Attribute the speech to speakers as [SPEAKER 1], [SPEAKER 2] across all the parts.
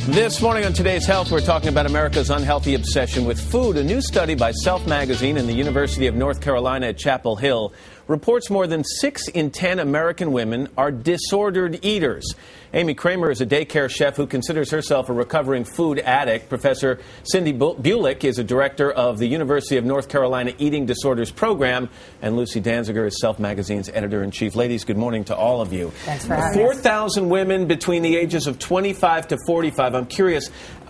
[SPEAKER 1] This morning on Today's Health, we're talking about America's unhealthy obsession with food. A new study by Self Magazine and the University of North Carolina at Chapel Hill reports more than 6 in 10 American women are disordered eaters. Amy Kramer is a daycare chef who considers herself a recovering food addict. Professor Cindy Bulick is a director of the University of North Carolina Eating Disorders Program. And Lucy Danziger is Self Magazine's editor-in-chief. Ladies, good morning to all of you.
[SPEAKER 2] Thanks for having us.
[SPEAKER 1] 4,000 women between the ages of 25 to 45. I'm curious,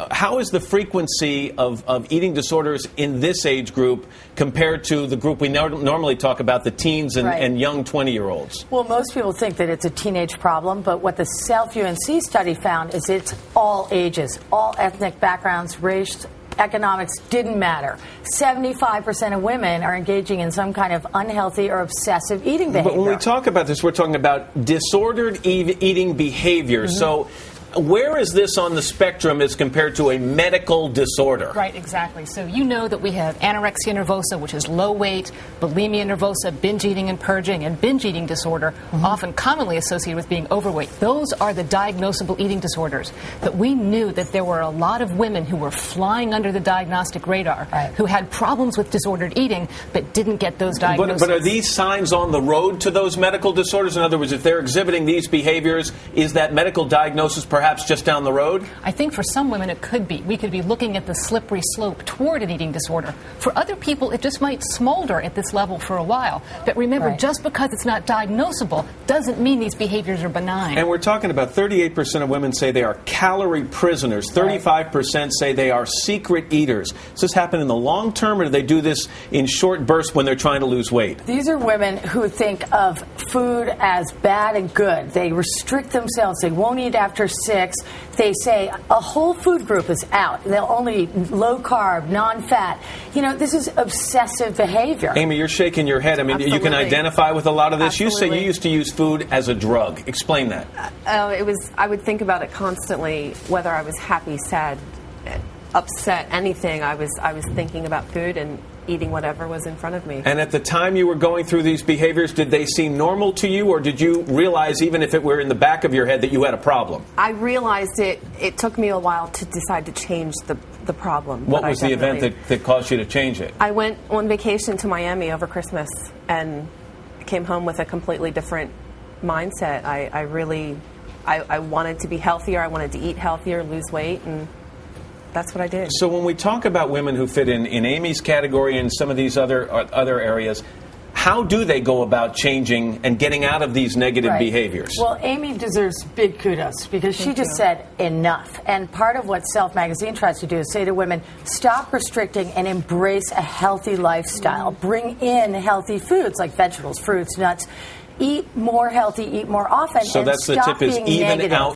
[SPEAKER 1] how is the frequency of eating disorders in this age group compared to the group we normally talk about, the teens and young 20-year-olds?
[SPEAKER 2] Well, most people think that it's a teenage problem, but what the Self-UNC study found is it's all ages, all ethnic backgrounds, race, economics, didn't matter. 75% of women are engaging in some kind of unhealthy or obsessive eating behavior.
[SPEAKER 1] But when we talk about this, we're talking about disordered eating behavior.
[SPEAKER 2] Mm-hmm.
[SPEAKER 1] So where is this on the spectrum as compared to a medical disorder?
[SPEAKER 3] Right, exactly. So you know that we have anorexia nervosa, which is low weight, bulimia nervosa, binge eating and purging, and binge eating disorder, often commonly associated with being overweight. Those are the diagnosable eating disorders. But we knew that there were a lot of women who were flying under the diagnostic radar, who had problems with disordered eating, but didn't get those diagnoses.
[SPEAKER 1] But are these signs on the road to those medical disorders? In other words, if they're exhibiting these behaviors, is that medical diagnosis perhaps just down the road?
[SPEAKER 3] I think for some women it could be. We could be looking at the slippery slope toward an eating disorder. For other people, it just might smolder at this level for a while. But remember, just because it's not diagnosable doesn't mean these behaviors are benign.
[SPEAKER 1] And we're talking about 38% of women say they are calorie prisoners. 35% say they are secret eaters. Does this happen in the long term, or do they do this in short bursts when they're trying to lose weight?
[SPEAKER 2] These are women who think of food as bad and good. They restrict themselves. They won't eat after 6. They say a whole food group is out. They'll only eat low carb, non-fat. You know, this is obsessive behavior.
[SPEAKER 1] Amy, you're shaking your head. I mean,
[SPEAKER 4] Absolutely.
[SPEAKER 1] You can identify with a lot of this.
[SPEAKER 4] Absolutely.
[SPEAKER 1] You say you used to use food as a drug. Explain that.
[SPEAKER 4] I would think about it constantly, whether I was happy, sad, upset, anything. I was thinking about food and eating whatever was in front of me.
[SPEAKER 1] And at the time you were going through these behaviors, did they seem normal to you, or did you realize, even if it were in the back of your head, that you had a problem?
[SPEAKER 4] I realized it took me a while to decide to change the problem.
[SPEAKER 1] What was the event that caused you to change it?
[SPEAKER 4] I went on vacation to Miami over Christmas and came home with a completely different mindset. I wanted to be healthier. I wanted to eat healthier, lose weight, and that's what I did.
[SPEAKER 1] So when we talk about women who fit in Amy's category and some of these other areas, how do they go about changing and getting out of these negative behaviors?
[SPEAKER 2] Well, Amy deserves big kudos because she just said enough. And part of what Self Magazine tries to do is say to women, stop restricting and embrace a healthy lifestyle. Bring in healthy foods like vegetables, fruits, nuts. Eat more healthy, eat more often,
[SPEAKER 1] so
[SPEAKER 2] and
[SPEAKER 1] that's the
[SPEAKER 2] stop
[SPEAKER 1] tip, is
[SPEAKER 2] being
[SPEAKER 1] even
[SPEAKER 2] negative.
[SPEAKER 1] out